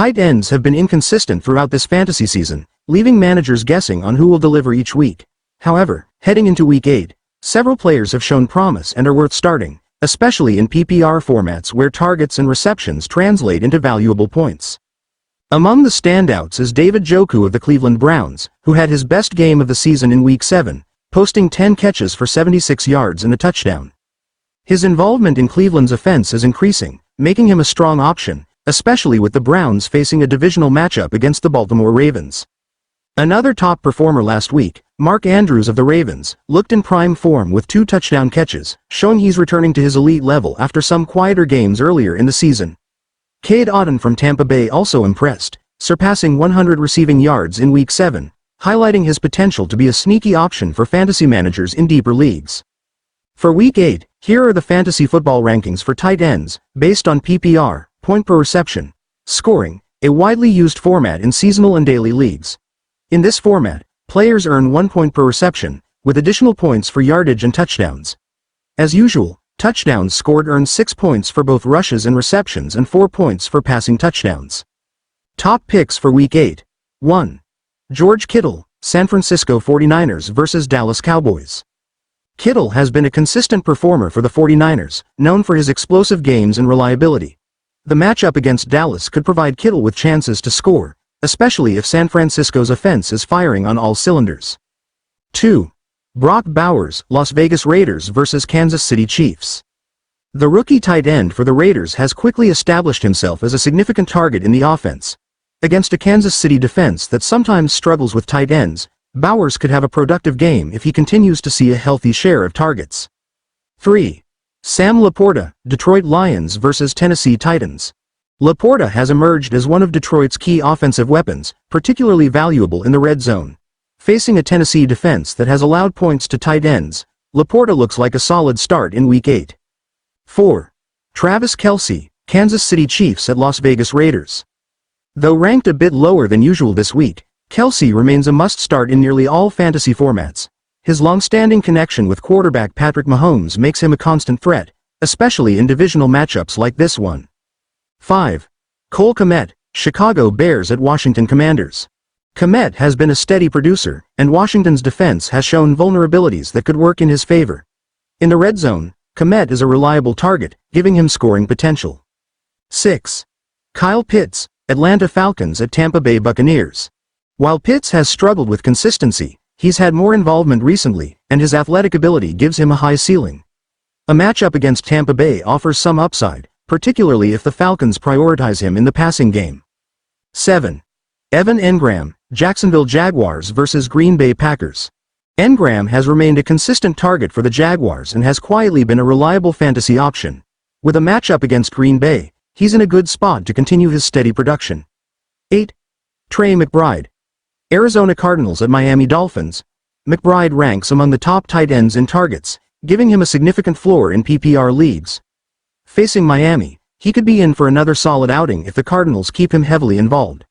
Tight ends have been inconsistent throughout this fantasy season, leaving managers guessing on who will deliver each week. However, heading into Week 8, several players have shown promise and are worth starting, especially in PPR formats where targets and receptions translate into valuable points. Among the standouts is David Njoku of the Cleveland Browns, who had his best game of the season in Week 7, posting 10 catches for 76 yards and a touchdown. His involvement in Cleveland's offense is increasing, making him a strong option, especially with the Browns facing a divisional matchup against the Baltimore Ravens. Another top performer last week, Mark Andrews of the Ravens, looked in prime form with 2 touchdown catches, showing he's returning to his elite level after some quieter games earlier in the season. Cade Otton from Tampa Bay also impressed, surpassing 100 receiving yards in Week 7, highlighting his potential to be a sneaky option for fantasy managers in deeper leagues. For Week 8, here are the fantasy football rankings for tight ends, based on PPR, point per reception, scoring, a widely used format in seasonal and daily leagues. In this format, players earn 1 point per reception, with additional points for yardage and touchdowns. As usual, touchdowns scored earn 6 points for both rushes and receptions and 4 points for passing touchdowns. Top picks for Week 8. 1. George Kittle, San Francisco 49ers vs. Dallas Cowboys. Kittle has been a consistent performer for the 49ers, known for his explosive games and reliability. The matchup against Dallas could provide Kittle with chances to score, especially if San Francisco's offense is firing on all cylinders. 2. Brock Bowers, Las Vegas Raiders vs. Kansas City Chiefs. The rookie tight end for the Raiders has quickly established himself as a significant target in the offense. Against a Kansas City defense that sometimes struggles with tight ends, Bowers could have a productive game if he continues to see a healthy share of targets. 3. Sam Laporta, Detroit Lions vs. Tennessee Titans. Laporta has emerged as one of Detroit's key offensive weapons, particularly valuable in the red zone. Facing a Tennessee defense that has allowed points to tight ends, Laporta looks like a solid start in Week 8. 4. Travis Kelce, Kansas City Chiefs at Las Vegas Raiders. Though ranked a bit lower than usual this week, Kelce remains a must-start in nearly all fantasy formats. His long-standing connection with quarterback Patrick Mahomes makes him a constant threat, especially in divisional matchups like this one. 5. Cole Kmet, Chicago Bears at Washington Commanders. Kmet has been a steady producer, and Washington's defense has shown vulnerabilities that could work in his favor. In the red zone, Kmet is a reliable target, giving him scoring potential. 6. Kyle Pitts, Atlanta Falcons at Tampa Bay Buccaneers. While Pitts has struggled with consistency, he's had more involvement recently, and his athletic ability gives him a high ceiling. A matchup against Tampa Bay offers some upside, particularly if the Falcons prioritize him in the passing game. 7. Evan Engram, Jacksonville Jaguars vs. Green Bay Packers. Engram has remained a consistent target for the Jaguars and has quietly been a reliable fantasy option. With a matchup against Green Bay, he's in a good spot to continue his steady production. 8. Trey McBride, Arizona Cardinals at Miami Dolphins. McBride ranks among the top tight ends in targets, giving him a significant floor in PPR leagues. Facing Miami, he could be in for another solid outing if the Cardinals keep him heavily involved.